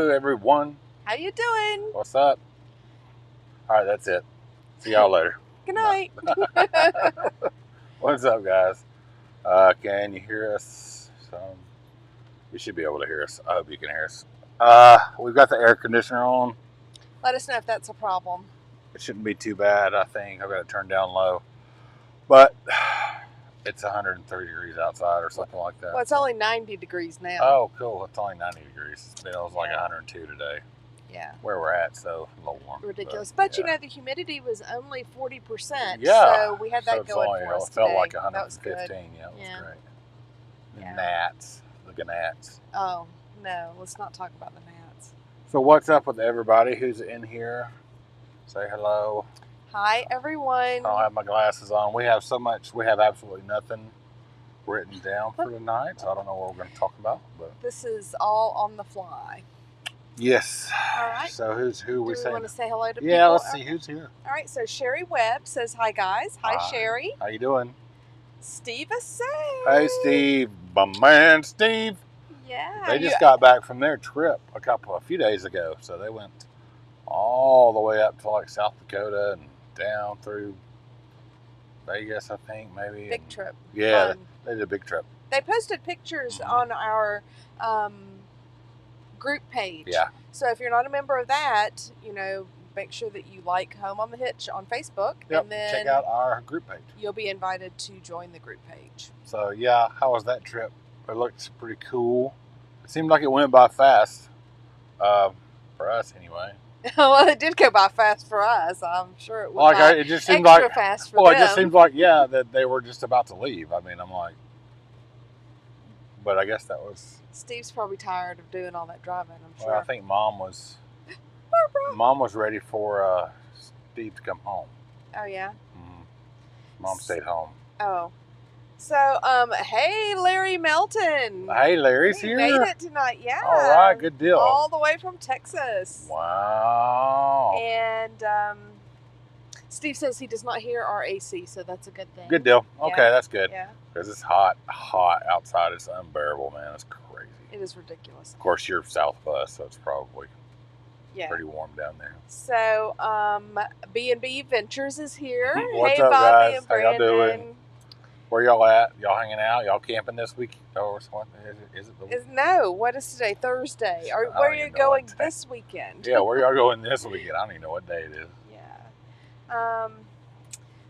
Hello, everyone. How you doing? What's up? All right, that's it. See y'all later. Good night. What's up, guys? Can you hear us? You should be able to hear us. I hope you can hear us. We've got the air conditioner on. Let us know if that's a problem. It shouldn't be too bad, I think. I've got it turned down low. But it's 130 degrees outside or something like that. Well, it's only 90 degrees now. Oh, cool. It's only 90 degrees. It was like 102 today. Yeah. Where we're at, so a little warm. Ridiculous. But you know, the humidity was only 40%. Yeah. So we had that going for us It felt today. like 115. That was good. Yeah, it was great. The Yeah. gnats. The gnats. Oh, no. Let's not talk about the gnats. So what's up with everybody who's in here? Say hello. Hi, everyone. I don't have my glasses on. We have so much. We have absolutely nothing written down for tonight, so I don't know what we're going to talk about. But this is all on the fly. yes. All right. So who are we saying? Do we want to say hello to people? Yeah, let's see who's here. All right. So Sherry Webb says hi, guys. Hi, Sherry. How you doing? Steve Assay. Hey, Steve. My man, Steve. Yeah. They just got back from their trip a few days ago, so they went all the way up to like South Dakota and down through Vegas, I think, maybe. Big trip. Yeah, they did a big trip. They posted pictures on our group page. Yeah. So if you're not a member of that, you know, make sure that you like Home on the Hitch on Facebook. Yep, and then check out our group page. You'll be invited to join the group page. So yeah, how was that trip? It looked pretty cool. It seemed like it went by fast, for us anyway. Well, it did go by fast for us. I'm sure it went it just seemed extra like fast for them. Well, it just seemed like that they were just about to leave. I mean, I'm like, but I guess that was. Steve's probably tired of doing all that driving. I'm sure. Well, I think Mom was ready for Steve to come home. Oh yeah. Mm-hmm. Mom stayed home. Oh. So, hey, Larry Melton. Hey, Larry's here. Made it tonight, yeah. All right, good deal. All the way from Texas. Wow. And Steve says he does not hear our AC, so that's a good thing. Good deal. Okay, that's good. Yeah. Because it's hot outside. It's unbearable, man. It's crazy. It is ridiculous. Of course, you're south of us, so it's probably pretty warm down there. So, B&B Ventures is here. What's hey, up, Bobby guys? and Brandon. How y'all doing? Where y'all at? Y'all hanging out? Y'all camping this week? Or what? Is it the week? No, what is today? Thursday. Where are you going this weekend? Yeah, where y'all going this weekend? I don't even know what day it is. Yeah.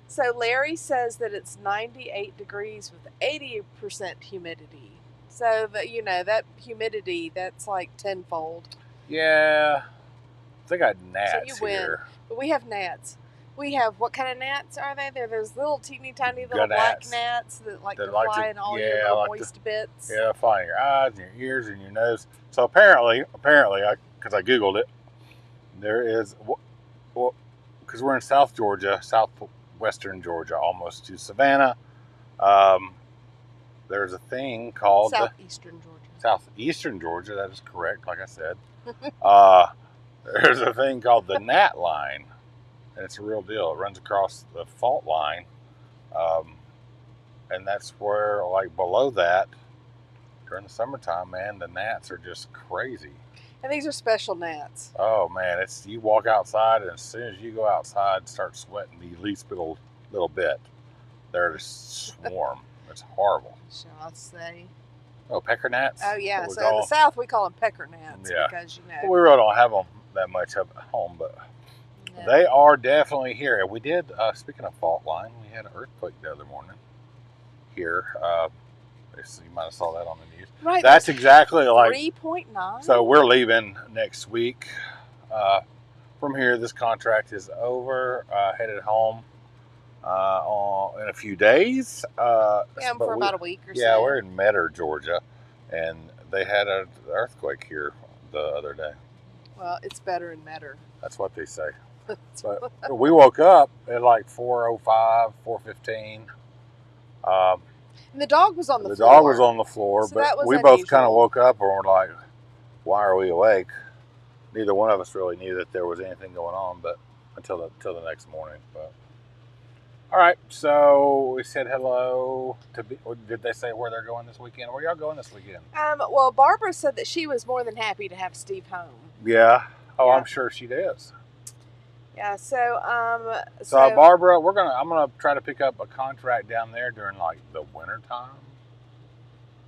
So Larry says that it's 98 degrees with 80% humidity. So that humidity, that's like tenfold. Yeah. They got gnats so you here. Win. But we have gnats. We have, what kind of gnats are they? They're those little teeny tiny little black gnats that like to fly in all your little moist bits. Yeah, fly in your eyes and your ears and your nose. So apparently, because I Googled it, there is, because we're in South Georgia, southwestern Georgia, almost to Savannah. There's a thing called Southeastern Georgia. Southeastern Georgia, that is correct, like I said. There's a thing called the gnat line. And it's a real deal. It runs across the fault line. And that's where, like, below that, during the summertime, man, the gnats are just crazy. And these are special gnats. Oh, man. You walk outside, and as soon as you go outside and start sweating the least little bit, they're just swarm. It's horrible. Shall I say? Oh, pecker gnats? Oh, yeah. So in the South, we call them pecker gnats. Yeah. Because, Well, we really don't have them that much at home, but... No. They are definitely here. We did, speaking of fault line, we had an earthquake the other morning here. You might have saw that on the news. Right. That's exactly like 3.9. So we're leaving next week. From here, this contract is over. Headed home in a few days. For about a week or so. Yeah, we're in Metter, Georgia, and they had an earthquake here the other day. Well, it's better in Metter. That's what they say. But we woke up at like 4:05, 4:15. And the dog was on the floor. The dog was on the floor, so but we both kind of woke up and were like, why are we awake? Neither one of us really knew that there was anything going on, but until the next morning. But all right, so we said hello to. Did they say where they're going this weekend? Where y'all going this weekend? Well, Barbara said that she was more than happy to have Steve home. Yeah. Oh, Yeah. I'm sure she does. Yeah. So So Barbara, I'm gonna try to pick up a contract down there during like the winter time.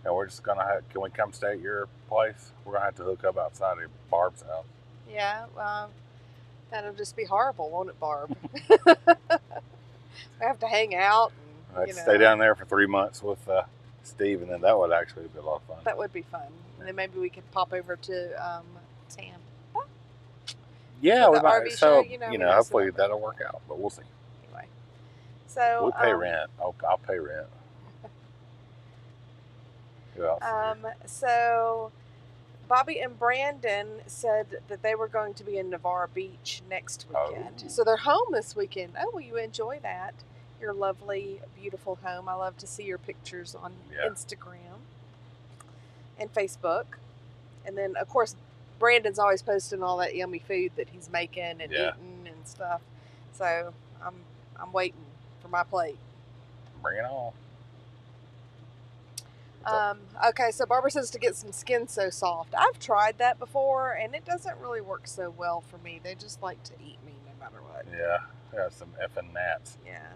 And we're just gonna have, can we come stay at your place? We're gonna have to hook up outside of Barb's house. Yeah. That'll just be horrible, won't it, Barb? We have to hang out. I had to stay down there for 3 months with Steve, and then that would actually be a lot of fun. That would be fun. And then maybe we could pop over to Tampa. Yeah, we might. RV So show, hopefully that'll work out, but we'll see. Anyway, so we pay rent. I'll pay rent. Who else? So Bobby and Brandon said that they were going to be in Navarre Beach next weekend. So they're home this weekend. Oh, will you enjoy that? Your lovely, beautiful home. I love to see your pictures on Instagram and Facebook. And then, of course, Brandon's always posting all that yummy food that he's making and eating and stuff. So I'm waiting for my plate. Bring it on. Okay, so Barbara says to get some Skin So Soft. I've tried that before, and it doesn't really work so well for me. They just like to eat me no matter what. Yeah, some effing gnats. Yeah.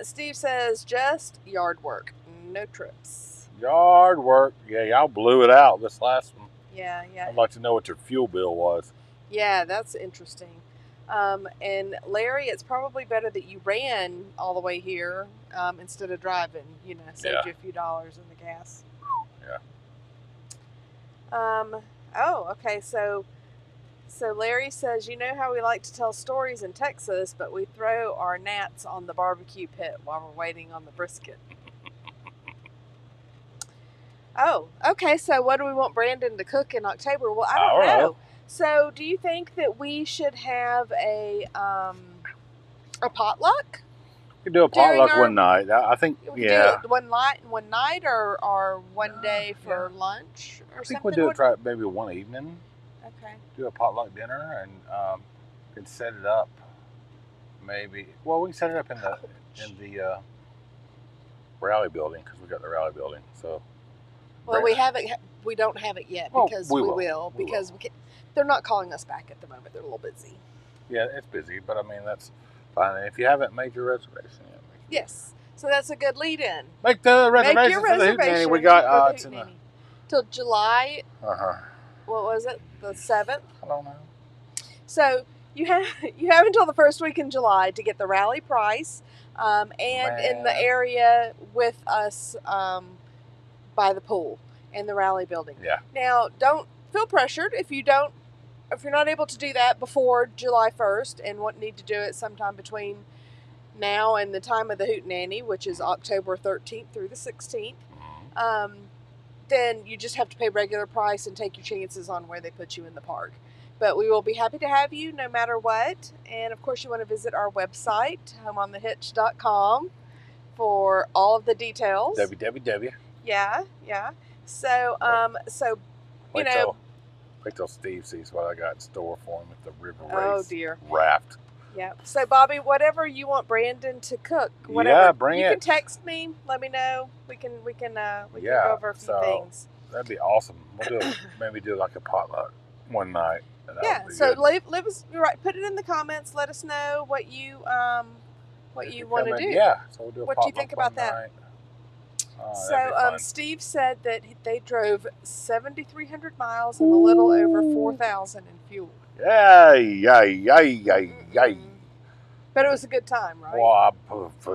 Steve says just yard work, no trips. Yard work. Yeah, y'all blew it out this last one. Yeah. I'd like to know what your fuel bill was. Yeah, that's interesting. And Larry, it's probably better that you ran all the way here instead of driving. Saved you a few dollars in the gas. Yeah. Okay. So Larry says, you know how we like to tell stories in Texas, but we throw our gnats on the barbecue pit while we're waiting on the brisket. Oh, okay. So what do we want Brandon to cook in October? Well, I don't know. So, do you think that we should have a potluck? We could do a potluck one night. I think, do it one night, or one day for lunch or something. I think we'll do it maybe one evening. Okay. Do a potluck dinner and can set it up. Maybe. Well, we can set it up in the rally building because we got the rally building. So. Well, we don't have it yet because we will. They're not calling us back at the moment. They're a little busy. Yeah, it's busy, but I mean, that's fine. And if you haven't made your reservation yet. Yes. So that's a good lead in. Make the reservation for the Hootenanny. We got till July. What was it? The 7th? I don't know. So you have until the first week in July to get the rally price and in the area with us by the pool in the rally building. Yeah. Now, don't feel pressured if you're not able to do that before July 1st and need to do it sometime between now and the time of the Hootenanny, which is October 13th through the 16th. Then you just have to pay regular price and take your chances on where they put you in the park. But we will be happy to have you no matter what. And of course, you want to visit our website, homeonthehitch.com, for all of the details. www. Yeah. So, Wait till Steve sees what I got in store for him at the river race. Oh dear. Raft. Yeah. So Bobby, whatever you want Brandon to cook, whatever. Yeah, bring it. You can text me. Let me know. We can go over a few things. That'd be awesome. We'll maybe do like a potluck one night. Yeah. So leave us put it in the comments. Let us know what you want to do. Yeah. So we'll do a potluck. What do you think about that? Steve said that they drove 7,300 miles and a little over 4,000 in fuel. Yay. But it was a good time, right? Well,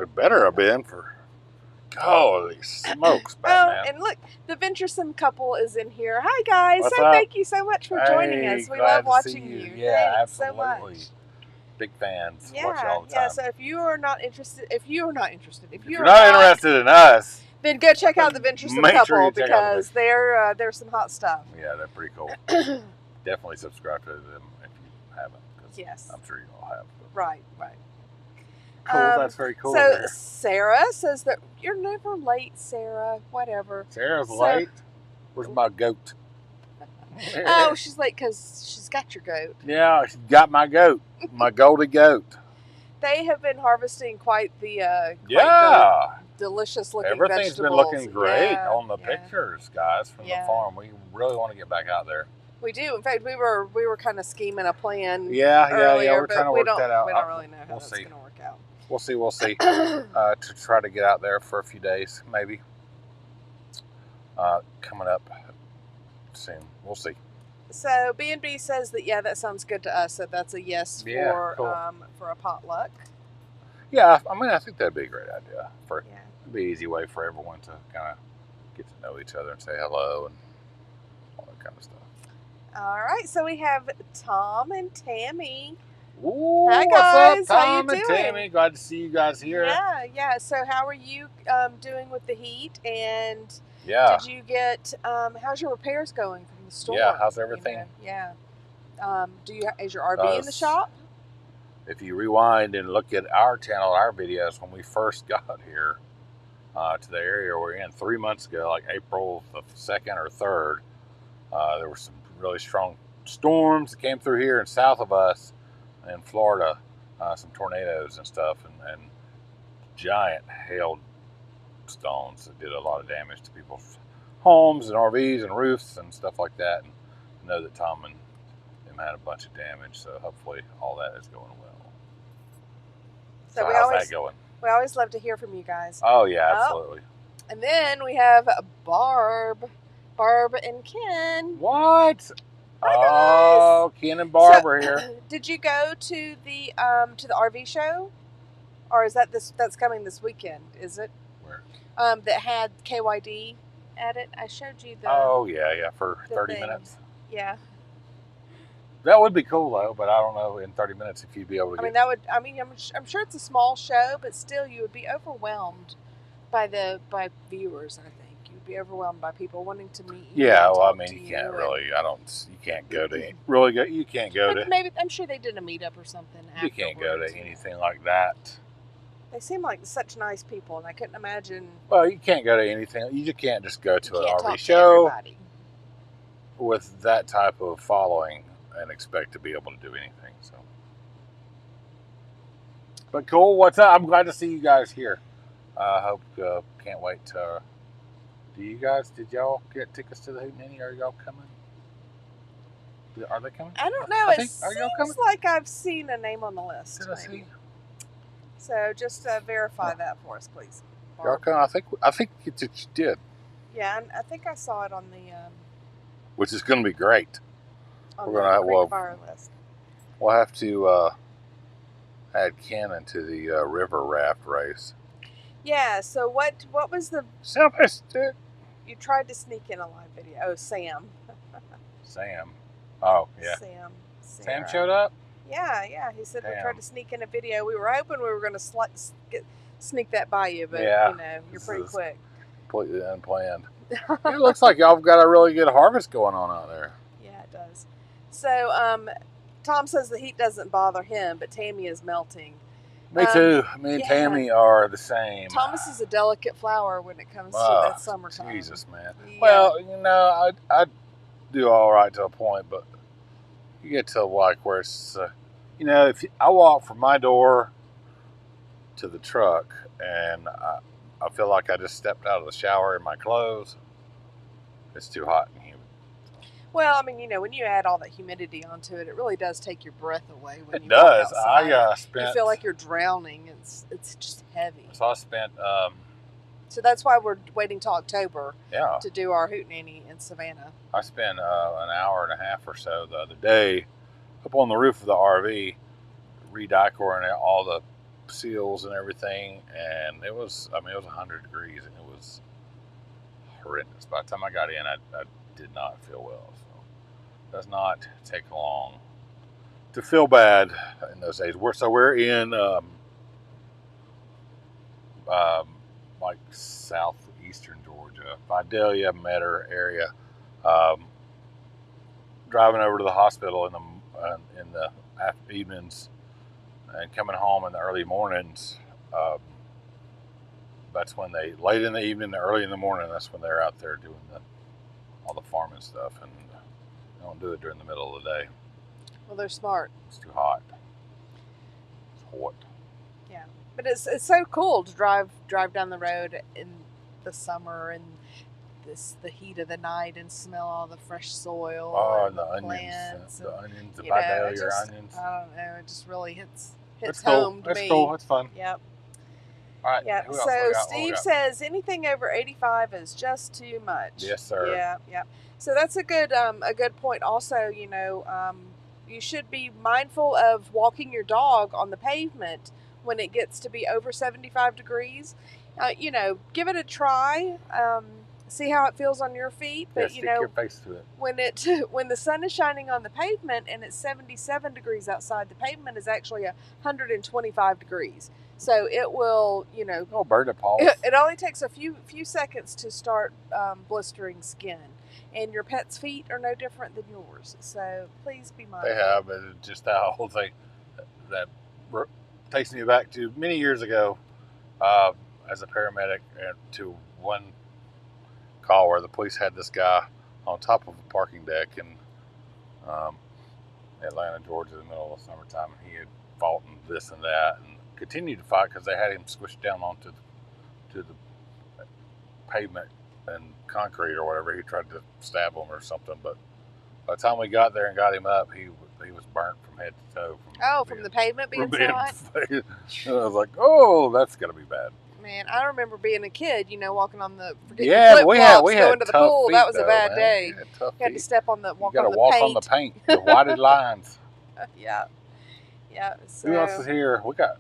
it better have been for... Holy smokes, Batman. And look, the venturesome couple is in here. Hi, guys. What's up? Thank you so much for joining us. We love watching you. Yeah, Thanks absolutely. So much. Big fans. Yeah, watch you all the time. So if you're not interested in us, then go check out the venturesome couple because there's some hot stuff. Yeah, they're pretty cool. Definitely subscribe to them if you haven't. Yes. I'm sure you all have. Right. Cool, that's very cool. So Sarah says that you're never late, Sarah. Whatever. Sarah's late? Where's my goat? Oh, she's late because she's got your goat. Yeah, she's got my goat. My goldy goat. They have been harvesting quite the delicious looking vegetables. Everything's been looking great on the pictures, guys, from the farm. We really want to get back out there. We do. In fact, we were kind of scheming a plan. Yeah. Earlier, We're trying to work that out. We don't really know how We'll that's see. going to work out. We'll see. To try to get out there for a few days, maybe. Coming up soon. We'll see. So B&B says that that sounds good to us. So that's a yes for cool. For a potluck. Yeah, I mean, I think that'd be a great idea. It'd be an easy way for everyone to kind of get to know each other and say hello and all that kind of stuff. All right, so we have Tom and Tammy. Ooh, hi guys. What's up, Tom Tom and and Tammy? Glad to see you guys here. Yeah. So how are you doing with the heat? And did you get? How's your repairs going from the store? Yeah, how's everything? Yeah. Is your RV in the shop? If you rewind and look at our channel, our videos when we first got here to the area we're in 3 months ago, like April the 2nd or 3rd, there were some really strong storms that came through here and south of us in Florida, some tornadoes and stuff, and giant hail stones that did a lot of damage to people's homes and RVs and roofs and stuff like that. And I know that Tom and them had a bunch of damage, so hopefully all that is going well. So how's that going? We always love to hear from you guys. Oh yeah, absolutely. And then we have Barb and Ken. What? Hi guys. Ken and Barb are here. Did you go to the RV show, or is that's coming this weekend? Is it? Where? That had KYD at it. I showed you the. Oh yeah, for 30 minutes. Yeah. That would be cool though, but I don't know in 30 minutes if you'd be able to. I'm sure it's a small show, but still, you would be overwhelmed by viewers. I think you'd be overwhelmed by people wanting to meet you. Yeah, well, I mean, you can't really. You can't go to really go. You can't go to. Maybe I'm sure they did a meetup or something. You can't go to anything like that. They seem like such nice people, and I couldn't imagine. Well, you can't go to anything. You just can't just go to an RV show with that type of following and expect to be able to do anything. So, but cool. What's up? I'm glad to see you guys here. I hope. Can't wait to. Did y'all get tickets to the Hootenanny? Are y'all coming? Are they coming? I don't know. It seems like I've seen a name on the list. Did I see? So just verify that for us, please. Y'all come? I think you did. Yeah, I think I saw it on the. Which is going to be great. We're going to have fire list. We'll have to add Ken into the river raft race. Yeah. So what was the? Sylvester. You tried to sneak in a live video. Oh, Sam. Sam. Oh yeah. Sam showed up. Yeah. He said we tried to sneak in a video. We were hoping we were going to sneak that by you, but you're pretty quick. Completely unplanned. It looks like y'all have got a really good harvest going on out there. Yeah, it does. So, Tom says the heat doesn't bother him, but Tammy is melting. Me too. Me and Tammy are the same. Thomas is a delicate flower when it comes to that summertime. Jesus, man. Yeah. Well, I do all right to a point, but you get to like where it's, if I walk from my door to the truck and I feel like I just stepped out of the shower in my clothes, it's too hot and humid. Well, I mean, when you add all that humidity onto it, it really does take your breath away. When it does. I you feel like you're drowning. It's just heavy. So I spent. So that's why we're waiting till October. Yeah. To do our Hootenanny in Savannah. I spent an hour and a half or so the other day up on the roof of the RV, re-dicoring all the seals and everything, and it was 100 degrees, and it was horrendous. By the time I got in, I did not feel well. So it does not take long to feel bad in those days. We're in like southeastern Georgia, Vidalia, Metter area. Driving over to the hospital in the evenings and coming home in the early mornings. That's when late in the evening, early in the morning, that's when they're out there doing all the farming stuff, and they don't do it during the middle of the day. Well, they're smart. It's too hot. It's hot. Yeah, but it's so cool to drive down the road in the summer, and the heat of the night and smell all the fresh soil Oh, and the the onions, plants. the onions, the You know, it Vidalia just, onions. I don't know, it just really hits That's cool. home to That's me. cool. That's fun. Yep. All right. Yep. Who else? What So we got? What we Steve got? says anything over 85 is just too much. Yes, sir. Yeah. Yeah. So that's a good point. Also, you should be mindful of walking your dog on the pavement when it gets to be over 75 degrees. Give it a try. See how it feels on your feet. But stick your face to it. when the sun is shining on the pavement and it's 77 degrees outside, the pavement is actually 125 degrees. So it will, Oh, bird of paws. it only takes a few seconds to start blistering skin. And your pet's feet are no different than yours. So please be mindful. They have, but it's just that whole thing that takes me back to many years ago as a paramedic, and to one call where the police had this guy on top of a parking deck in Atlanta, Georgia, in the middle of the summertime. And he had fought and this and that, and continued to fight because they had him squished down onto the pavement and concrete or whatever. He tried to stab him or something, but by the time we got there and got him up, he was burnt from head to toe. From the pavement being so hot? And I was like, oh, that's going to be bad. Man, I remember being a kid, walking on the we had going to the pool. Feet, that was a bad man. day. You had to step on the walk on the paint. The whited lines. Yeah. So, who else is here? We got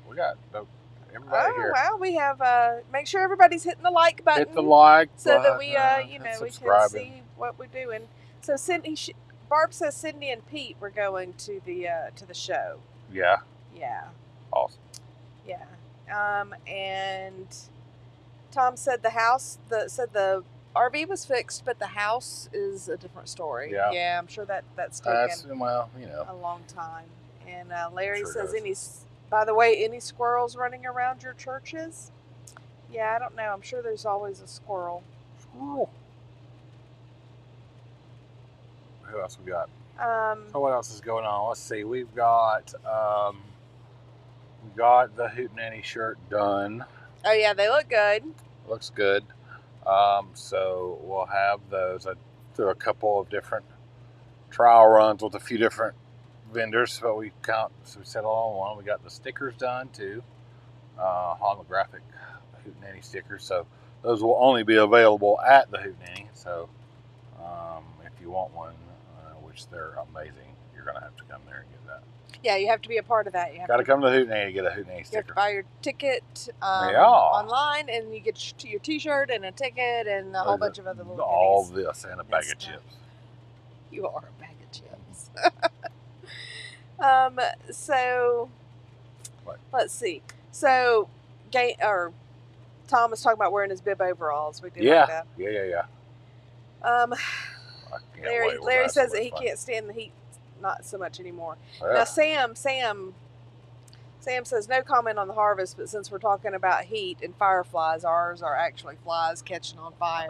everybody here. Well, we have. Make sure everybody's hitting the like button. Hit the like so button, that we can see what we're doing. So Barb says Cindy and Pete were going to the show. Yeah. Yeah. Awesome. Yeah. And Tom said the RV was fixed, but the house is a different story. Yeah. I'm sure that's taken a long time. And Larry sure says by the way, any squirrels running around your churches? Yeah, I don't know. I'm sure there's always a squirrel. Who else we got? So what else is going on? Let's see. We've got the Hootenanny shirt done. Oh yeah, they look good. Looks good. So we'll have those. I threw a couple of different trial runs with a few different vendors, but we settled on one. We got the stickers done too, holographic Hootenanny stickers. So those will only be available at the Hootenanny. So if you want one, which they're amazing, you're gonna have to come there and get that. Yeah, you have to be a part of that. You got to come to the Hootenanny to get a Hootenanny sticker. You have to buy your ticket online, and you get your T-shirt and a ticket and a whole bunch of other little all goodies. this and a bag of chips. You are a bag of chips. So what? Let's see. So Tom was talking about wearing his bib overalls. We did like that. Yeah. Larry says that he can't stand the heat, not so much anymore. Yeah. Now Sam says no comment on the harvest, but since we're talking about heat and fireflies, ours are actually flies catching on fire.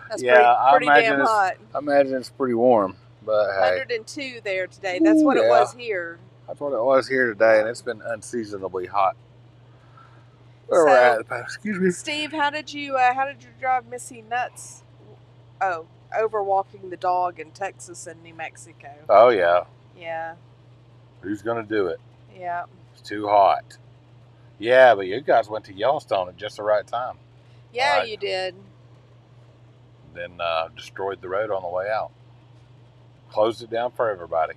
That's pretty damn hot. I imagine it's pretty warm, but 102 there today. That's what it was here. That's what it was here today, and it's been unseasonably hot. Where we're at? Excuse me, Steve. How did you drive Missy nuts? Oh, over walking the dog in Texas and New Mexico. Oh yeah. Yeah. Who's gonna do it? Yeah. It's too hot. Yeah, but you guys went to Yellowstone at just the right time. Yeah, you did. Then destroyed the road on the way out. Closed it down for everybody.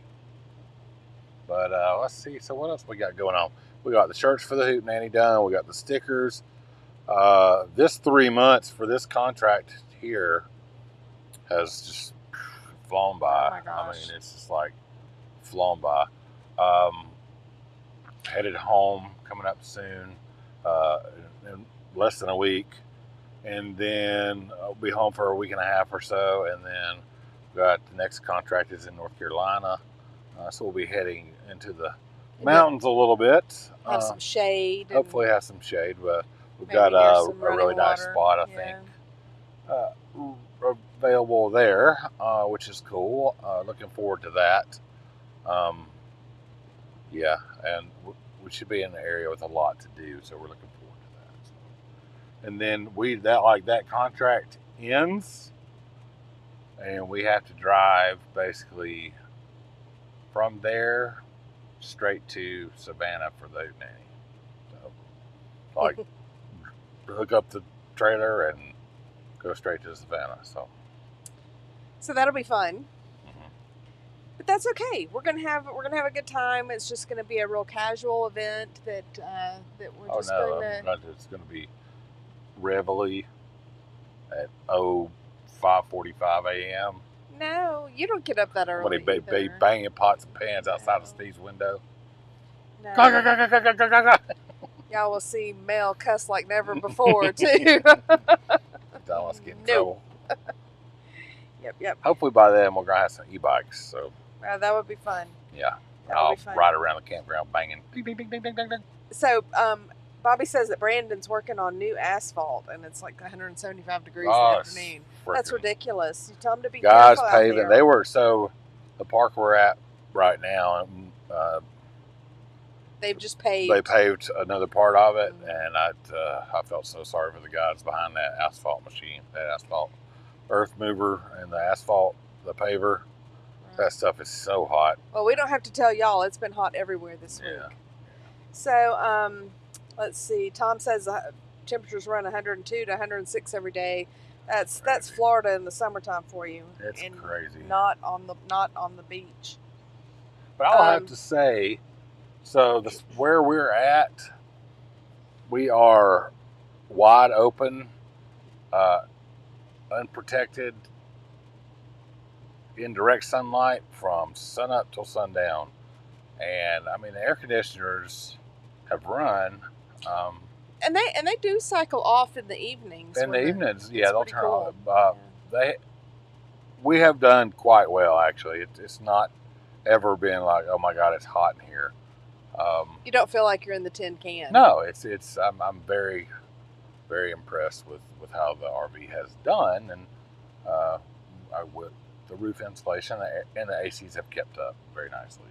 But let's see. So what else we got going on? We got the shirts for the Hootenanny done. We got the stickers. This 3 months for this contract here has just flown by. Oh my gosh. I mean, it's just like flown by. Headed home, coming up soon, in less than a week. And then I'll be home for a week and a half or so. And then got the next contract is in North Carolina. So we'll be heading into the mountains a little bit. Have some shade. Hopefully have some shade. But we've got a really nice spot, I think, available there, which is cool. Looking forward to that. And we should be in an area with a lot to do, so we're looking forward to that. And then that contract ends, and we have to drive basically from there straight to Savannah for the nanny. So, like, hook up the trailer and go straight to Savannah. So that'll be fun. But that's okay. We're gonna have a good time. It's just gonna be a real casual event that we're just gonna. It's gonna be reveille at 5:45 a.m. No, you don't get up that early. When they be banging pots and pans outside of Steve's window. No. Y'all will see Mel cuss like never before too. Don't let's get in trouble. Yep. Hopefully by then we're gonna have some e-bikes. So. That would be fun. Yeah. I'll ride around the campground banging. Ding, ding, ding, ding, ding, ding. So, Bobby says that Brandon's working on new asphalt, and it's like 175 degrees in the afternoon. That's ridiculous. You tell them to be careful out paving. there. They were the park we're at right now. They've just paved. They paved another part of it, and I felt so sorry for the guys behind that asphalt machine, that asphalt earth mover, and the asphalt, the paver. That stuff is so hot. Well, we don't have to tell y'all. It's been hot everywhere this week. So, let's see. Tom says temperatures run 102 to 106 every day. That's Florida in the summertime for you. It's crazy. Not on the beach. But I'll have to say, so where we're at, we are wide open, unprotected, in direct sunlight from sun up till sundown. And I mean, the air conditioners have run. And they do cycle off in the evenings. In the evenings, they'll turn cool. off. We have done quite well, actually. It's not ever been like, oh my God, it's hot in here. You don't feel like you're in the tin can. No, I'm very, very impressed with how the RV has done, and the roof insulation and the ACs have kept up very nicely.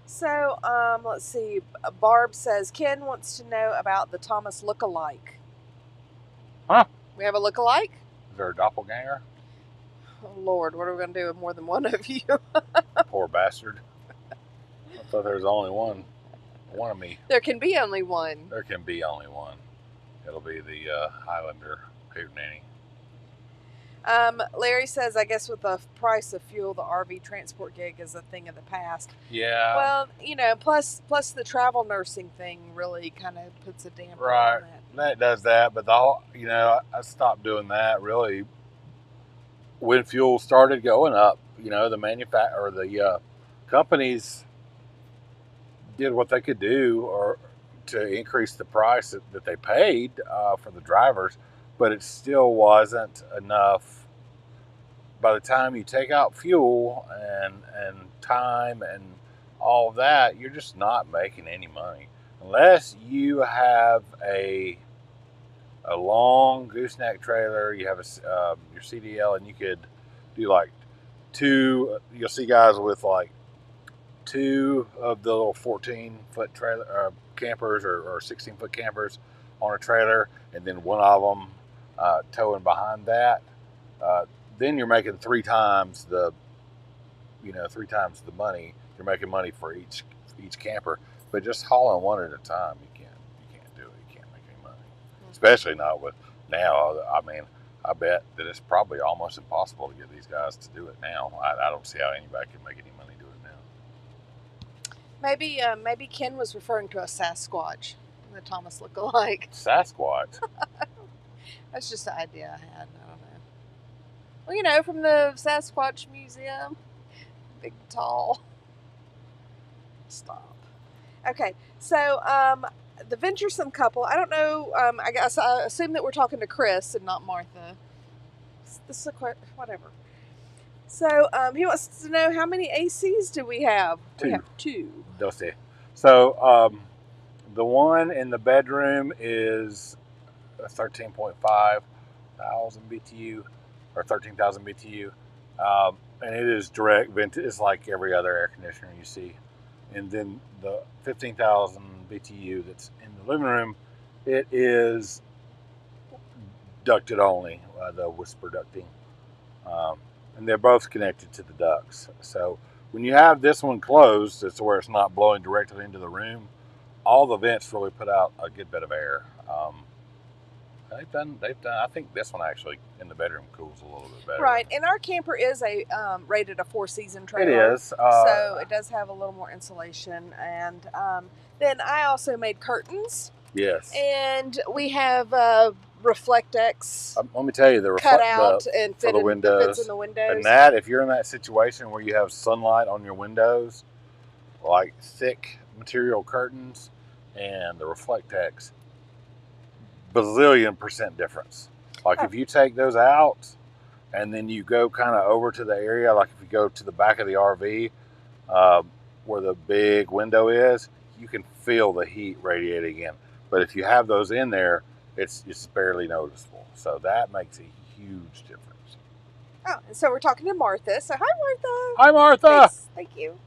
So, let's see. Barb says Ken wants to know about the Thomas look-alike. Huh? We have a look-alike? Is there a doppelganger? Oh Lord, what are we going to do with more than one of you? Poor bastard. I thought there was only one of me. There can be only one. There can be only one. It'll be the Highlander hootenanny. Larry says, I guess with the price of fuel, the RV transport gig is a thing of the past. Yeah. Well, plus the travel nursing thing really kind of puts a damper on that. That does that, but I stopped doing that really when fuel started going up. The companies did what they could do or to increase the price that they paid for the drivers, but it still wasn't enough. By the time you take out fuel and time and all of that, you're just not making any money unless you have a long gooseneck trailer. You have your CDL, and you could do like two. You'll see guys with like two of the little 14-foot trailer campers or 16-foot campers on a trailer, and then one of them towing behind that. Then you're making three times the money. You're making money for each camper, but just hauling one at a time, you can't do it. You can't make any money, especially not with now. I mean, I bet that it's probably almost impossible to get these guys to do it now. I don't see how anybody can make any money doing it now. Maybe Ken was referring to a Sasquatch, the Thomas look-alike. Sasquatch. That's just an idea I had. I don't know. Well, from the Sasquatch Museum. Big, tall. Stop. Okay, so the venturesome couple, I don't know, I guess I assume that we're talking to Chris and not Martha. This is whatever. So he wants to know, how many ACs do we have? Two. We have two. Doce. So the one in the bedroom is 13.5 thousand BTU or 13,000 BTU, and it is direct vent. It's like every other air conditioner you see. And then the 15,000 BTU that's in the living room, it is ducted only, the whisper ducting. And they're both connected to the ducts. So when you have this one closed, it's where it's not blowing directly into the room. All the vents really put out a good bit of air. They've done. I think this one actually in the bedroom cools a little bit better. Right, and our camper is a rated a 4-season trailer. It is. So it does have a little more insulation, and then I also made curtains. Yes. And we have Reflectex. Let me tell you, the cut out and for the windows. fits in the windows. And that, if you're in that situation where you have sunlight on your windows, like thick material curtains and the Reflectex, bazillion% difference. Like if you take those out and then you go kind of over to the area, like if you go to the back of the RV where the big window is, you can feel the heat radiating in. But if you have those in there, it's barely noticeable. So that makes a huge difference. Oh, and so we're talking to Martha. So hi, Martha. Hi, Martha. Thanks. Thank you.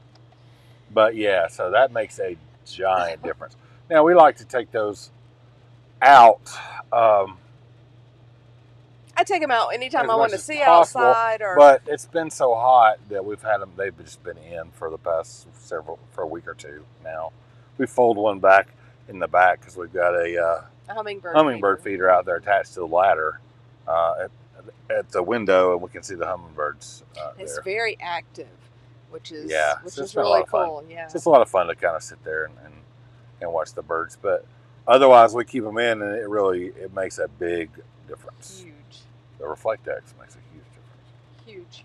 But yeah, so that makes a giant difference. Now we like to take those out. I take them out anytime I want to see possible, outside. But it's been so hot that we've had them. They've just been in for the past for a week or two now. We fold one back in the back because we've got a hummingbird feeder out there attached to the ladder at the window, and we can see the hummingbirds. It's there. Very active, which is really cool. Yeah, it's just a lot of fun to kind of sit there and watch the birds. But otherwise, we keep them in, and it makes a big difference. Huge. The Reflectex makes a huge difference. Huge.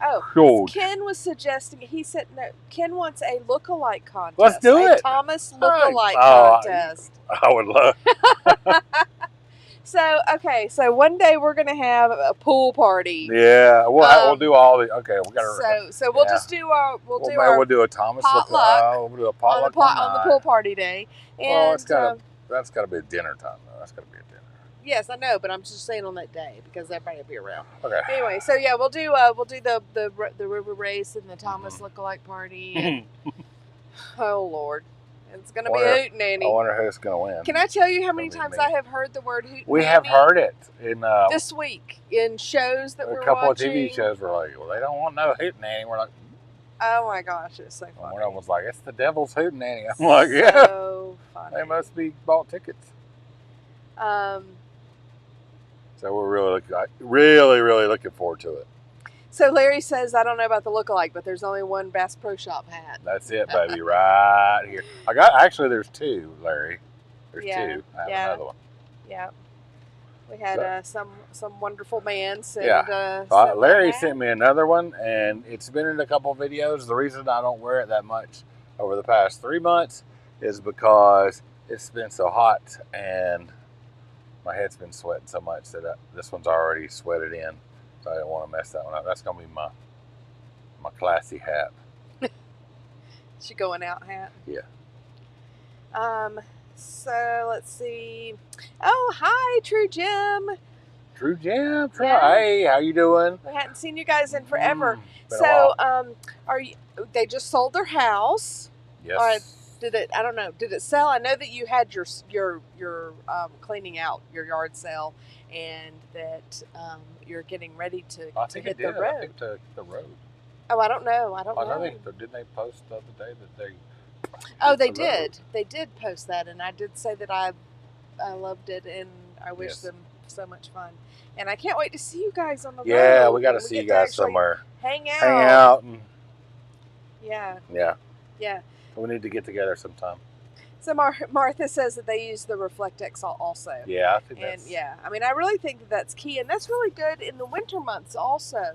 Oh, huge. Ken was suggesting. He said no. Ken wants a look-alike contest. Let's do it. Thomas look-alike contest. I would love. So one day we're gonna have a pool party. Yeah, we'll do all the. Okay, we gotta. So we'll just do our. We'll do a Thomas potluck. We'll do a potluck on the pool party day. And that's gotta be a dinner time though. That's gotta be a dinner. Yes, I know, but I'm just saying on that day because everybody will be around. Okay. Anyway, so yeah, we'll do the river race and the Thomas lookalike party. And, oh Lord, it's gonna be hootenanny. I wonder who's gonna win. Can I tell you how many times I have heard the word hootenanny? We have heard it in this week in shows that we're watching. A couple of TV shows were like, well, they don't want no hootenanny. We're like, oh my gosh, it's so funny. One of them was like, it's the devil's hootenanny. I'm like, yeah. So funny. They must be bought tickets. So we're really looking forward to it. So Larry says, I don't know about the lookalike, but there's only one Bass Pro Shop hat. That's it, baby, right here. There's two, Larry. There's two. I have another one. Yeah. We had some wonderful man send. Larry sent me another one, and it's been in a couple of videos. The reason I don't wear it that much over the past 3 months is because it's been so hot and my head's been sweating so much that this one's already sweated in, so I didn't want to mess that one up. That's gonna be my classy hat. She going out hat. Yeah. So let's see. Oh, hi, True Jim. True Jim. Hey, how you doing? We hadn't seen you guys in forever. So, are you? They just sold their house. Yes. Did it? I don't know. Did it sell? I know that you had your cleaning out your yard sale, and that you're getting ready to hit the road. I think the road. Oh, I don't know. I don't know. Didn't they post the other day that they? Oh, they did. They did post that, and I did say that I loved it, and I wish them so much fun. And I can't wait to see you guys on the road. Yeah, we got to see you guys somewhere. Hang out. Hang out. Yeah. Yeah. Yeah. We need to get together sometime. So Martha says that they use the Reflectex also. Yeah, I think that's... I mean, I really think that's key, and that's really good in the winter months also.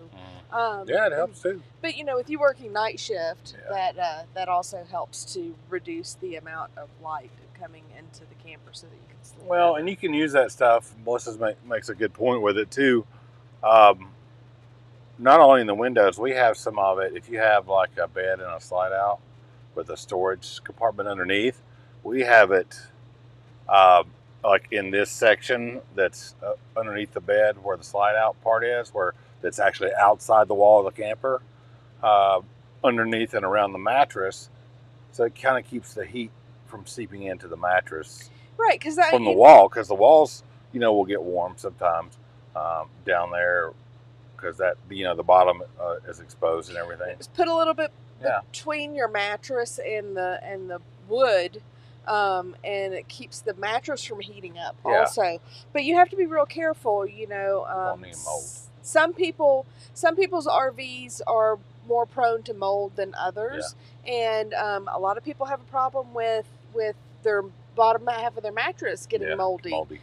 Yeah, it helps too. But with you working night shift, that also helps to reduce the amount of light coming into the camper so that you can sleep. Well, and you can use that stuff. Melissa makes a good point with it too. Not only in the windows, we have some of it. If you have like a bed and a slide out with a storage compartment underneath, we have it like in this section that's underneath the bed where the slide out part is, that's actually outside the wall of the camper, underneath and around the mattress. So it kind of keeps the heat from seeping into the mattress. Right, because from the wall, because the walls, we'll get warm sometimes down there because that the bottom is exposed and everything. Just put a little bit between your mattress and the wood, and it keeps the mattress from heating up also. But you have to be real careful. Some people's RVs are more prone to mold than others, and a lot of people have a problem with their bottom half of their mattress getting moldy.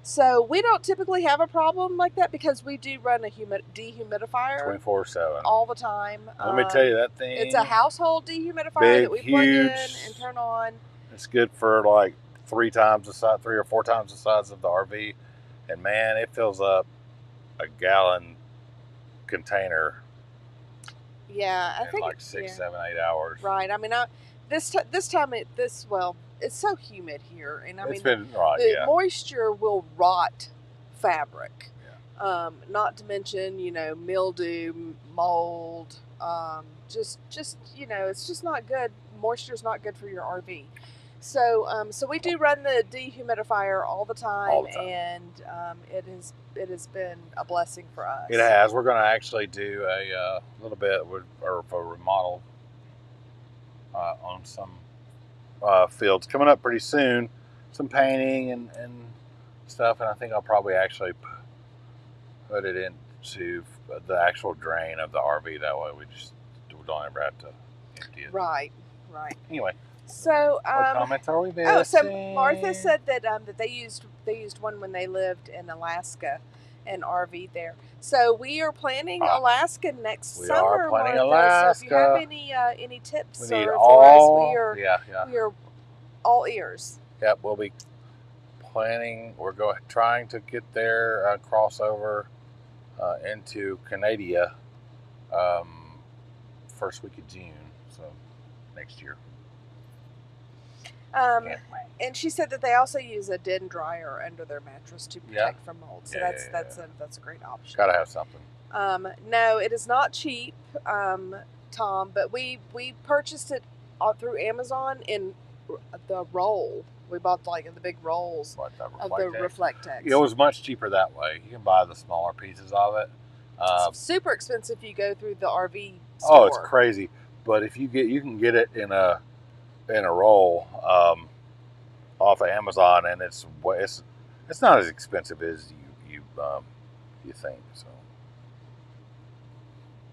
So we don't typically have a problem like that because we do run a dehumidifier 24/7 all the time. Let me tell you, that thing, it's a household dehumidifier that we plug in and turn on. It's good for like 3 or 4 times the size of the RV, and man, it fills up a gallon container. Yeah, I think like 6, 7, 8 hours. Right. I mean, it's so humid here, and the moisture will rot fabric. Not to mention, mildew, mold. Just it's just not good. Moisture's not good for your RV. So we do run the dehumidifier all the time. And it has been a blessing for us. It has. We're going to actually do a little bit of a remodel on some fields coming up pretty soon. Some painting and stuff, and I think I'll probably actually put it into the actual drain of the RV. That way we don't ever have to empty it. Right. Anyway. So, what comments are we missing? So Martha said that they used one when they lived in Alaska, an RV there. So we are planning Alaska next summer. We are planning Martha. Alaska. So if you have any tips for us, we are all ears. Yep, we'll be planning. We're trying to get there, crossover into Canada first week of June, so next year. And she said that they also use a den dryer under their mattress to protect from mold. So that's a great option. Gotta have something. No, it is not cheap, Tom, but we purchased it through Amazon in the roll. We bought the big rolls of the Reflectex. It was much cheaper that way. You can buy the smaller pieces of it. It's super expensive if you go through the RV store. Oh, it's crazy. But if you can get it in a roll off of Amazon, and it's not as expensive as you think. So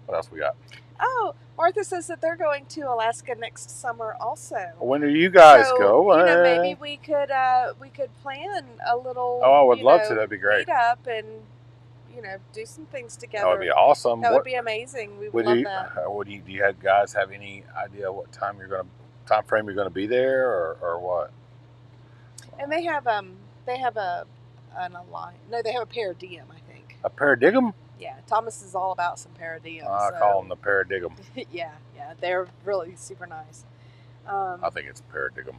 what else we got? Oh, Martha says that they're going to Alaska next summer also. When do you guys go? Maybe we could plan a little. Oh, I would love to. That'd be great. Meet up and do some things together. That would be awesome. That would be amazing. We would love that. Do you guys have any idea what time frame you're going to be there, or what? And they have a paradigm, I think. A paradigm? Yeah, Thomas is all about some paradigms. I call them the paradigm. yeah, they're really super nice. I think it's paradigm.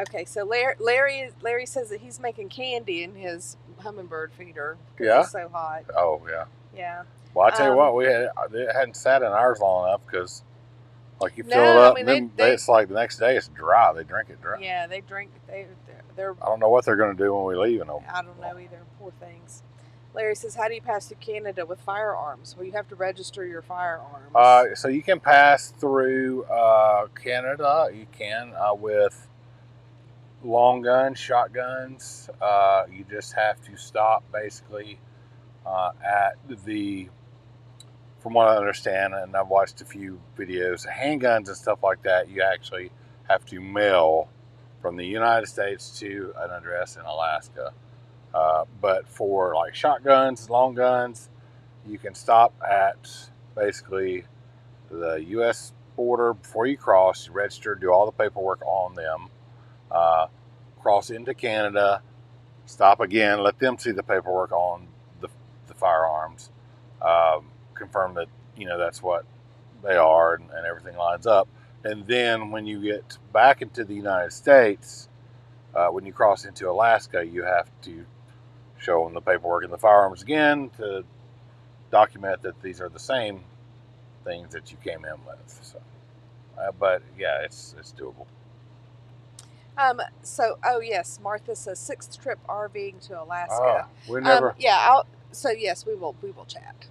Okay? So Larry says that he's making candy in his hummingbird feeder because it's so hot. Oh yeah. Yeah. Well, I tell you what, it hadn't sat in ours long enough because. Like you fill it up, and then it's like the next day it's dry. They drink it dry. Yeah, they drink. They're. I don't know what they're going to do when we leave. I don't know either. Poor things. Larry says, "How do you pass through Canada with firearms?" Well, you have to register your firearms. So you can pass through Canada. You can with long guns, shotguns. You just have to stop basically at the. From what I understand, and I've watched a few videos, handguns and stuff like that, you actually have to mail from the United States to an address in Alaska. But for like shotguns, long guns, you can stop at basically the U.S. border before you cross, you register, do all the paperwork on them, cross into Canada, stop again, let them see the paperwork on the firearms. Confirm that that's what they are and everything lines up, and then when you get back into the United States, when you cross into Alaska, you have to show them the paperwork and the firearms again to document that these are the same things that you came in with. So, but yeah, it's doable. So, oh yes, Martha says 6th trip RVing to Oh, Alaska. we never, Yeah. So yes, we will chat.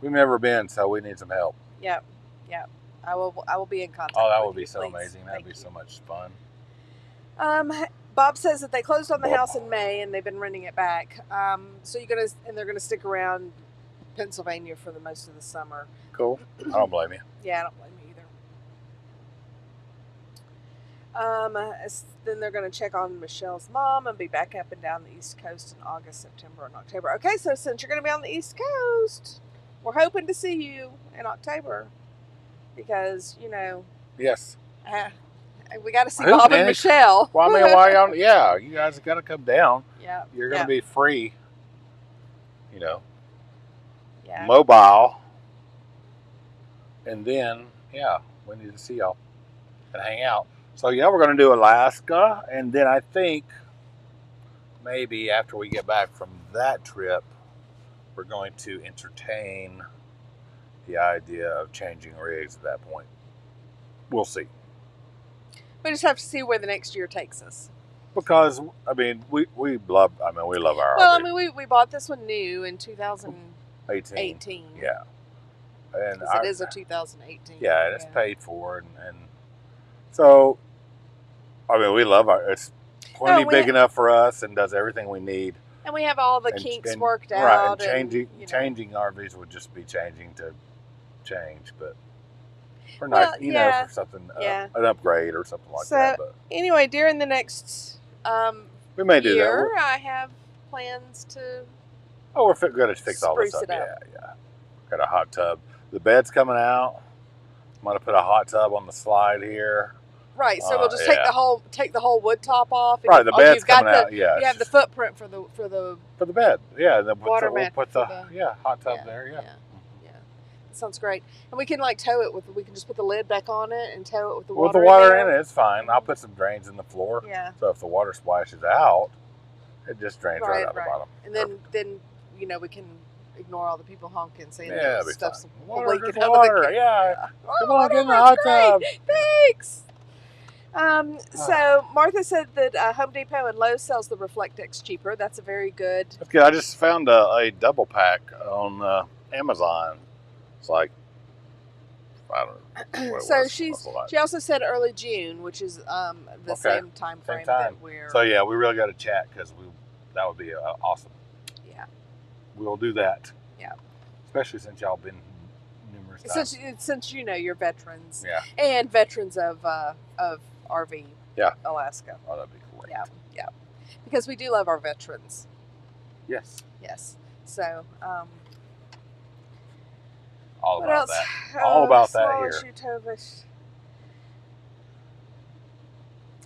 we've never been, so we need some help. Yep. Yep. I will be in contact. Oh, that with would be you, so please. amazing. That'd Thank be you. so much fun. Bob says that they closed on the Bob. house in May and they've been renting it back. So they're gonna stick around Pennsylvania for the most of the summer. Cool. I don't blame you. Yeah, I don't blame you either. Then they're going to check on Michelle's mom and be back up and down the East Coast in August, September, and October. Okay, so since you're going to be on the East Coast, we're hoping to see you in October because, Yes. we got to see Bob and Michelle. Well, I mean, why y'all? Yeah, you guys got to come down. Yeah. You're going to be free. Yeah. Mobile. And then, yeah, we need to see y'all and hang out. So, yeah, we're going to do Alaska. And then I think maybe after we get back from that trip, we're going to entertain the idea of changing rigs at that point. We'll see. We just have to see where the next year takes us. Because, I mean, we love our Well, RV. I mean, we bought this one new in 2018. Yeah. And it is a 2018. Yeah, and it's paid for. And so, I mean, we love it's plenty big enough for us and does everything we need. And we have all the kinks worked out. Right, and changing RVs would just be changing to change, but for nice, for something, an upgrade or something like that. But anyway, during the next we may do that. I have plans to. Oh, we're going to fix all this up. Yeah. Got a hot tub. The bed's coming out. I'm going to put a hot tub on the slide here. Right, so we'll just take the whole wood top off. And the bed's coming out. Yeah, you have the footprint for the bed. Yeah, then water we'll put the hot tub there. Yeah. That sounds great. And we can tow it we can just put the lid back on it and tow it with the water. With the water in it, it's fine. I'll put some drains in the floor. Yeah. So if the water splashes out, it just drains right out the bottom. And then we can ignore all the people honking saying stuff's leaking out of the come on, get in the hot tub. Thanks. So Martha said that Home Depot and Lowe's sells the Reflectex cheaper. That's a very good. That's good. I just found a double pack on Amazon. It's like, I don't know. So she also said early June, which is the same time frame that we're. So yeah, we really got to chat because that would be awesome. Yeah. We'll do that. Yeah. Especially since y'all been numerous times. Since you're veterans. Yeah. And veterans of RV. Yeah. Alaska. Oh, that'd be great. Yeah. Because we do love our veterans. Yes. Yes. So. All about that. All about that here.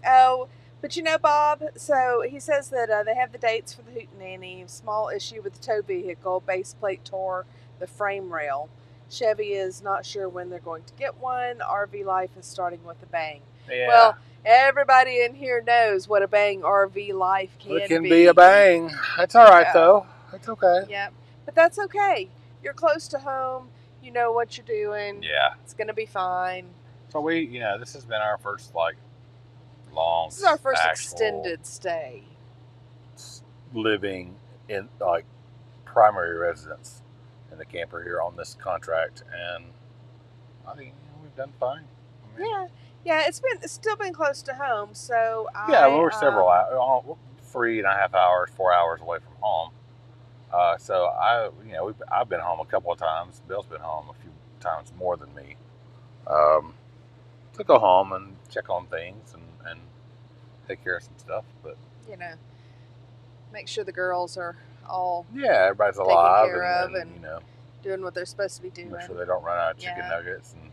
Oh, but Bob, so he says that they have the dates for the Hootenanny. Small issue with the tow vehicle. Base plate tore the frame rail. Chevy is not sure when they're going to get one. RV life is starting with a bang. Yeah. Well, everybody in here knows what a bang RV life can be. It can be a bang. That's all right, though. That's okay. Yeah, but that's okay. You're close to home. You know what you're doing. Yeah. It's going to be fine. So this has been our first, long. This is our first extended stay. Living in, primary residence in the camper here on this contract. And I think we've done fine. Yeah, it's still been close to home. So we're several hours, 3.5 hours, 4 hours away from home. So I've been home a couple of times. Bill's been home a few times more than me. To go home and check on things and take care of some stuff, but make sure the girls are all everybody's alive and doing what they're supposed to be doing. Make sure they don't run out of chicken nuggets and.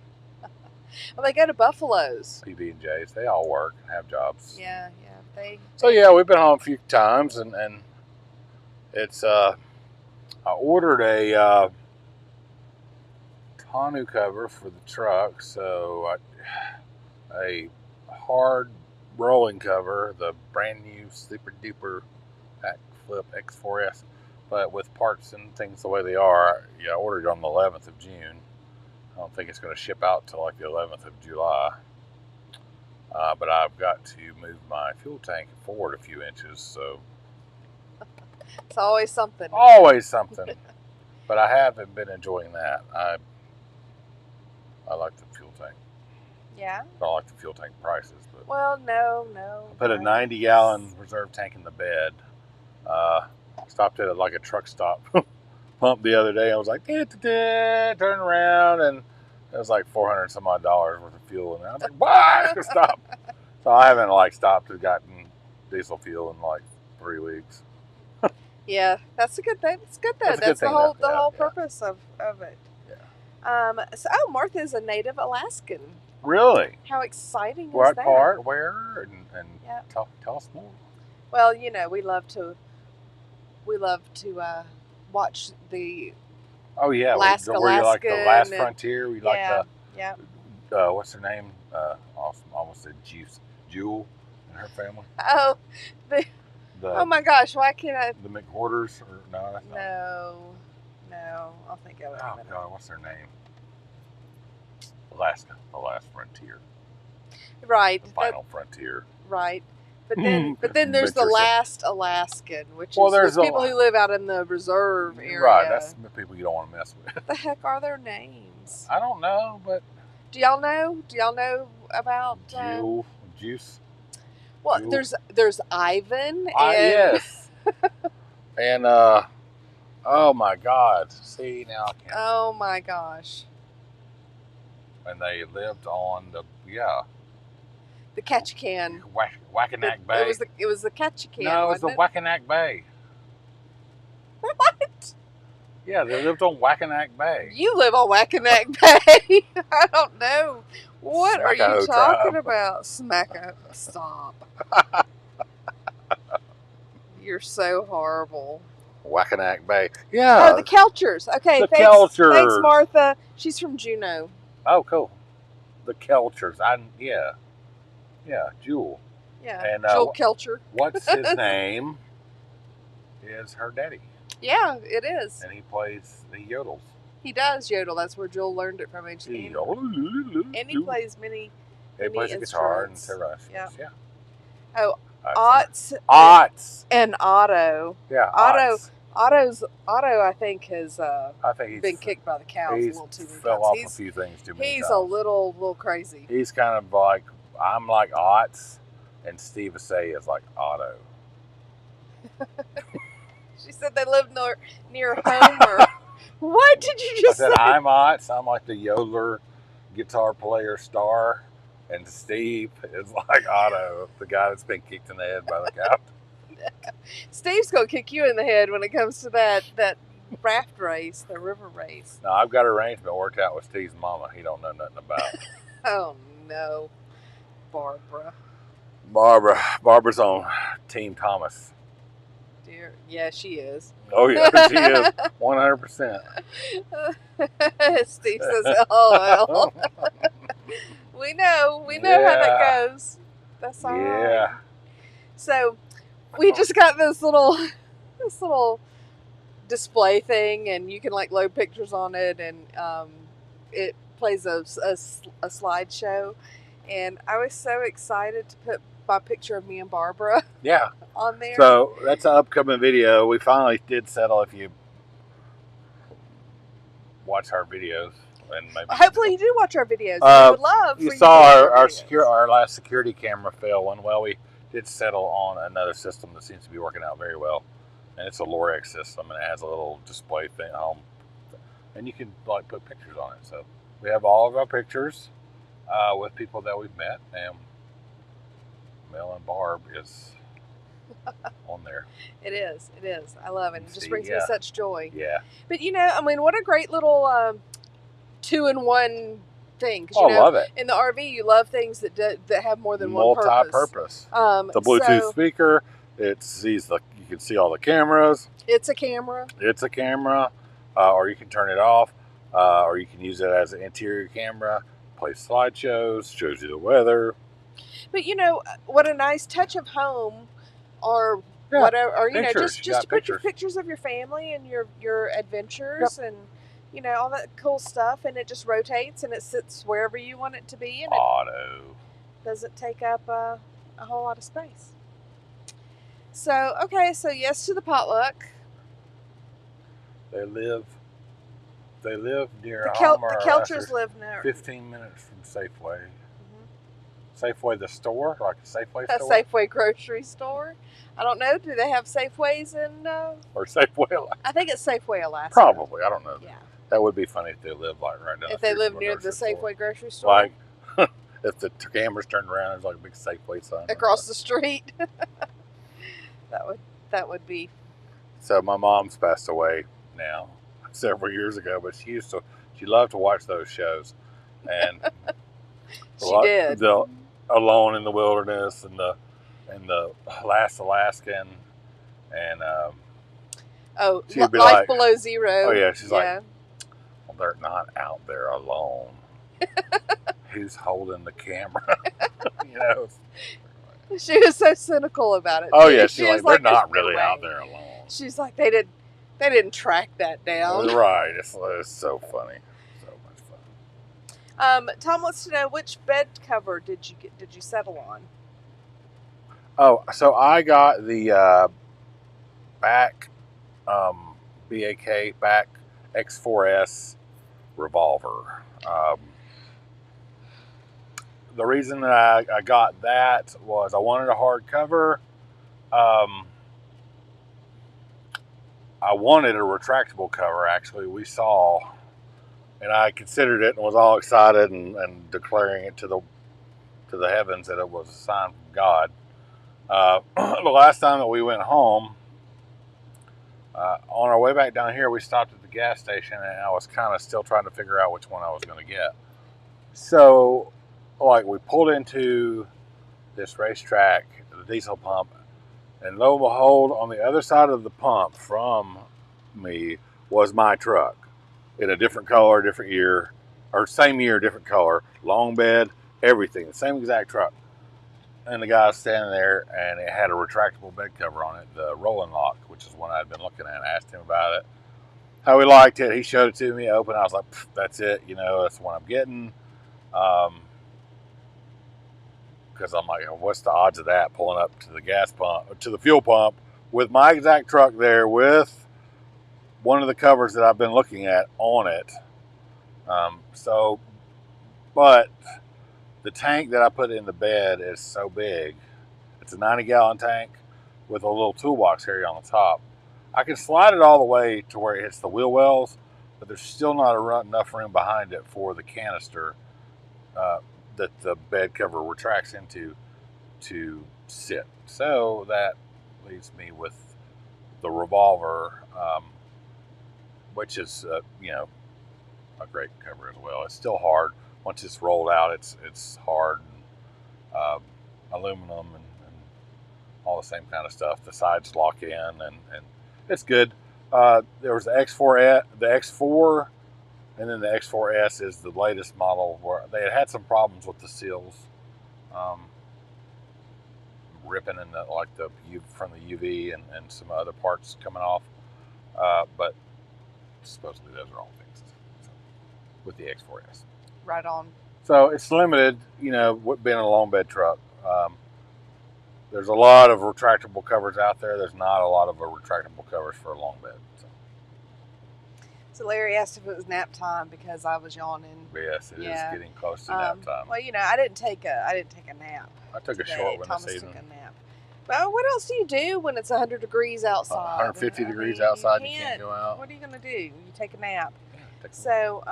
Well, they go to Buffalo's. PB&J's. They all work and have jobs. Yeah. We've been home a few times and it's I ordered a tonneau cover for the truck, so a hard rolling cover, the brand new super duper Backflip X4S, but with parts and things the way they are. I ordered it on the 11th of June. I don't think it's going to ship out till the 11th of July. But I've got to move my fuel tank forward a few inches, so It's always something. always something. But I haven't been enjoying that. I like the fuel tank. Yeah. I don't like the fuel tank prices, but Well, no. I put a 90-gallon reserve tank in the bed. Stopped at like a truck stop pump the other day. I was like, turn around, and it was like $400 some odd worth of fuel, and I was like, what? Stop. So I haven't like stopped and gotten diesel fuel in like 3 weeks. Yeah, that's a good thing. It's good though. That's the whole purpose of it. Yeah. Martha's a native Alaskan. Really? How exciting is that? What part? Where? And Yeah. tell us more. Well, we love to watch the Oh yeah, Alaska, where you like the Last and- Frontier. We like yeah. what's her name? Almost said Jewel and her family. Oh, oh my gosh! Why can't I? The McWhorters or no? That's not. No. I'll think of it. Oh God, what's their name? Alaska, the Last Frontier. Right. The Final Frontier. Right. But then there's the Last Alaskan, which there's is people who live out in the reserve area. Right, that's the people you don't want to mess with. What the heck are their names? I don't know, but do y'all know? Do y'all know about Juice? Well, Jewel. there's Ivan. Yes. And oh my God! See now I can't. Oh my gosh! And they lived on the The Ketchikan. Wackanack Bay. It was the Ketchikan. No, it was the Wackanack Bay. What? Yeah, they lived on Wackanack Bay. You live on Wackanack Bay. I don't know. What are you Smacko talking tribe. about? Stop. You're so horrible. Wackanack Bay. Yeah. Oh, the Kelchers. Okay, The thanks, Kelchers. Thanks, Martha. She's from Juneau. Oh, cool. The Kelchers. Yeah, Jewel. Yeah, And, Joel Kelcher. What's his name? Is her daddy. Yeah, it is. And he yodels. He does yodel. That's where Joel learned it from. And he plays many. He plays the guitar and instruments. terrestrials. Yeah. Oh, Otts. and Otto. Yeah. Otto, I think, has I think he's been kicked by the cows a He's little too many fell times. off a few things too many He's times. a little crazy. He's kind of like, I'm like Otts, and Steve Assay is like Otto. She said they live near Homer. What did you just I said, say? I'm Otts. I'm like the yodeler, guitar player star, and Steve is like Otto, the guy that's been kicked in the head by the cow. Steve's gonna kick you in the head when it comes to that raft race, the river race. No, I've got an arrangement worked out with Steve's mama. He don't know nothing about. Oh no, Barbara. Barbara's on Team Thomas. Dear, yeah, she is. Oh yeah, she is 100%. Steve says, "Oh well." we know how that goes. That's all right. Yeah. So we just got this little display thing, and you can like load pictures on it, and it plays a slideshow. And I was so excited to put my picture of me and Barbara Yeah. on there. So that's an upcoming video. We finally did settle if you watch our videos. And maybe Hopefully you do watch our videos. We would love for you you saw to watch our last security camera fail one. Well, we did settle on another system that seems to be working out very well, and it's a Lorex system, and it has a little display thing home, and you can like put pictures on it. So we have all of our pictures with people that we've met, and Mel and Barb is on there. It is. I love it. It just brings me Yeah. such joy. Yeah. But what a great little 2-in-1 thing. 'Cause, I love it. in the RV, you love things that have more than one purpose. Multi-purpose. The Bluetooth speaker. You can see all the cameras. It's a camera. Or you can turn it off, or you can use it as an interior camera. Play slideshows, shows you the weather. But what a nice touch of home, or Yeah, whatever, or pictures. You just got to put your pictures. pictures of your family and your adventures and all that cool stuff, and it just rotates and it sits wherever you want it to be, and Auto. Doesn't take up a whole lot of space. So, okay, so yes to the potluck. They live near The home, or Kelchers live near 15 minutes from Safeway. Safeway, the store, like a Safeway a store, Safeway grocery store. I don't know. Do they have Safeways in? or Safeway Alaska? I think it's Safeway Alaska. Probably, I don't know. Yeah. That would be funny if they lived like right down. If they live near the Safeway grocery store, like if the cameras turned around, there's like a big Safeway sign across the street. that would be. So my mom's passed away now several years ago, but she loved to watch those shows, and She did. The Alone in the Wilderness and the Last Alaskan, and she'd be Life like, Below Zero. oh yeah, she's like, well, they're not out there alone. Who's holding the camera? You know. She was so cynical about it. Oh yeah, she's like, they're not "There's no really way." out there alone. She's like, they didn't track that down. Right. It's so funny. So much fun. Tom wants to know, which bed cover did you settle on? Oh, so I got the back BAK back X4S revolver. The reason that I got that was I wanted a hard cover. I wanted a retractable cover, actually. We saw, and I considered it and was all excited and declaring it to the heavens that it was a sign from God. The last time that we went home, on our way back down here, we stopped at the gas station, and I was kind of still trying to figure out which one I was going to get. So, like, we pulled into this racetrack, the diesel pump, and lo and behold, on the other side of the pump from me was my truck in a different color, different year, or same year, different color, long bed, everything, the same exact truck. And the guy was standing there, and it had a retractable bed cover on it, the Rolling Lock, which is one I'd been looking at. I asked him about it, how he liked it. He showed it to me, open. I was like, that's it, you know, that's the one I'm getting. Because I'm like, what's the odds of that, pulling up to the gas pump, to the fuel pump, with my exact truck there, with one of the covers that I've been looking at on it. But the tank that I put in the bed is so big. It's a 90-gallon tank with a little toolbox area on the top. I can slide it all the way to where it hits the wheel wells, but there's still not enough room behind it for the canister that the bed cover retracts into to sit. So that leaves me with the revolver, which is you know, a great cover as well. It's still hard. Once it's rolled out, it's hard, and, aluminum and all the same kind of stuff. The sides lock in, and it's good. There was the X4, and then the X4S is the latest model, where they had some problems with the seals, ripping in from the UV and some other parts coming off. But supposedly those are all fixed with the X4S. Right on. So it's limited, you know, being a long bed truck. There's a lot of retractable covers out there. There's not a lot of retractable covers for a long bed. So Larry asked if it was nap time because I was yawning. Yes, it is getting close to nap time. Well, you know, I didn't take a nap. I took today. a short one Thomas this season. took a nap. Well, what else do you do when it's 100 degrees outside? 150 degrees outside, you can't go out. What are you going to do? You take a nap. Yeah, So,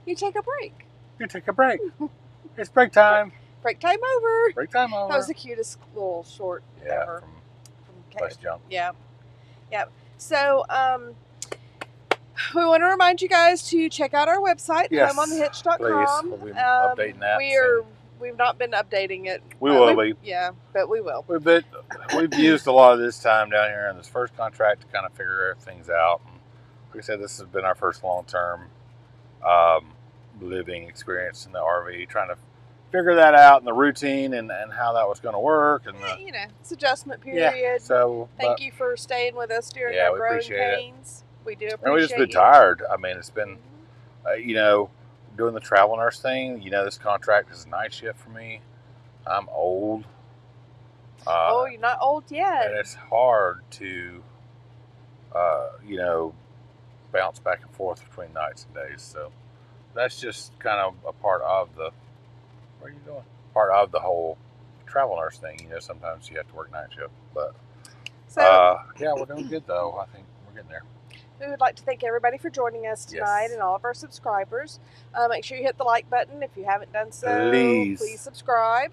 you take a break. You take a break. It's break time. Break time over. Break time over. That was the cutest little short ever. From Bus Jump. Yeah. Yeah. So, we want to remind you guys to check out our website, yes, homeonthehitch.com. We'll be updating that. We've not been updating it. We will be. Yeah, but we will. We've used a lot of this time down here in this first contract to kind of figure things out. And like I said, this has been our first long-term living experience in the RV, trying to figure that out and the routine and how that was going to work. And you know, it's adjustment period. Yeah, so thank you for staying with us during our growing pains. We do appreciate it. And we've just been tired. I mean, it's been, you know, doing the travel nurse thing, this contract is night shift for me. I'm old. Oh, you're not old yet. And it's hard to, bounce back and forth between nights and days. So that's just kind of a part of the, where are you going? Part of the whole travel nurse thing. Sometimes you have to work night shift. But, yeah, we're doing good, though. I think we're getting there. We would like to thank everybody for joining us tonight and all of our subscribers. Make sure you hit the like button if you haven't done so. Please subscribe.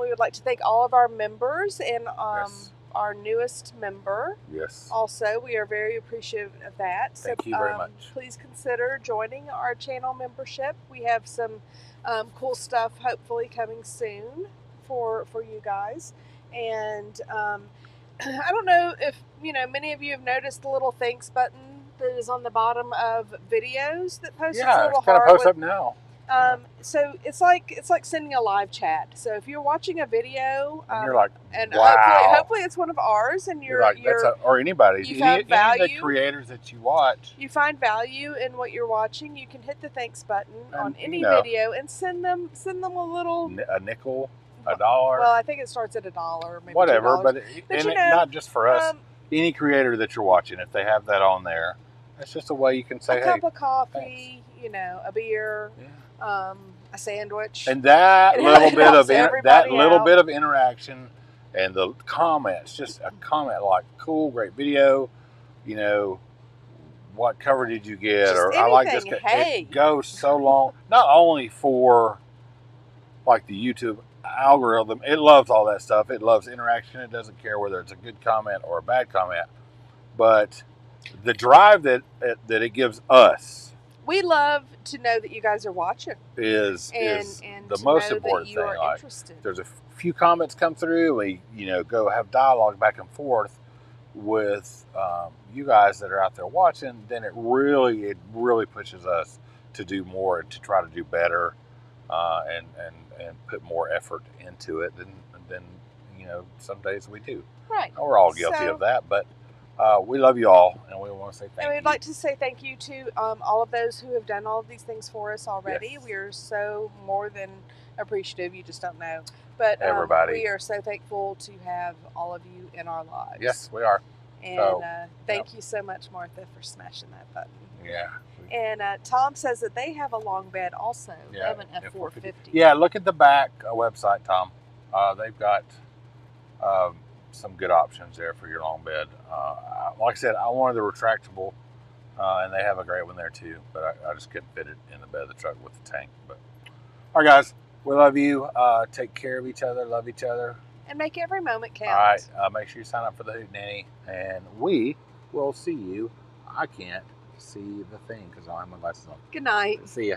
We would like to thank all of our members and our newest member. Yes. Also, we are very appreciative of that. Thank you very much. Please consider joining our channel membership. We have some cool stuff hopefully coming soon for you guys. And I don't know if many of you have noticed the little thanks button that is on the bottom of videos that posts. Yeah, it's kind of post up now. So it's like sending a live chat. So if you're watching a video, and you're like, and wow. hopefully it's one of ours, and you're like, or anybody, any of the creators that you watch, you find value in what you're watching, you can hit the thanks button on any video and send them a little nickel. $1. Well, I think it starts at $1, maybe whatever. $2. But not just for us. Any creator that you're watching, if they have that on there, it's just a way you can say, a cup of coffee, a beer, a sandwich, and that little bit of interaction, and the comments, just a comment like, "Cool, great video," what cover did you get, just or anything. I like this. It goes so long, not only for like the YouTube algorithm, it loves all that stuff. It loves interaction. It doesn't care whether it's a good comment or a bad comment, but the drive that it gives us, we love to know that you guys are watching, is the most important thing. Like, there's a few comments come through, we go have dialogue back and forth with you guys that are out there watching, then it really pushes us to do more and to try to do better, and put more effort into it than some days we do. Right. We're all guilty of that, but we love you all, and we want to say thank you. And we'd like to say thank you to all of those who have done all of these things for us already. Yes. We are so more than appreciative. You just don't know. But everybody, we are so thankful to have all of you in our lives. Yes, we are. And thank you so much, Martha, for smashing that button. Yeah. And Tom says that they have a long bed also. They have an F450. Yeah, look at the back website, Tom. They've got some good options there for your long bed. Like I said, I wanted the retractable, and they have a great one there too, but I just couldn't fit it in the bed of the truck with the tank. But all right, guys, we love you. Take care of each other, love each other, and make every moment count. All right, make sure you sign up for the Hoot Nanny, and we will see you. I can't see the thing because I don't have my glasses on. Good night. See ya.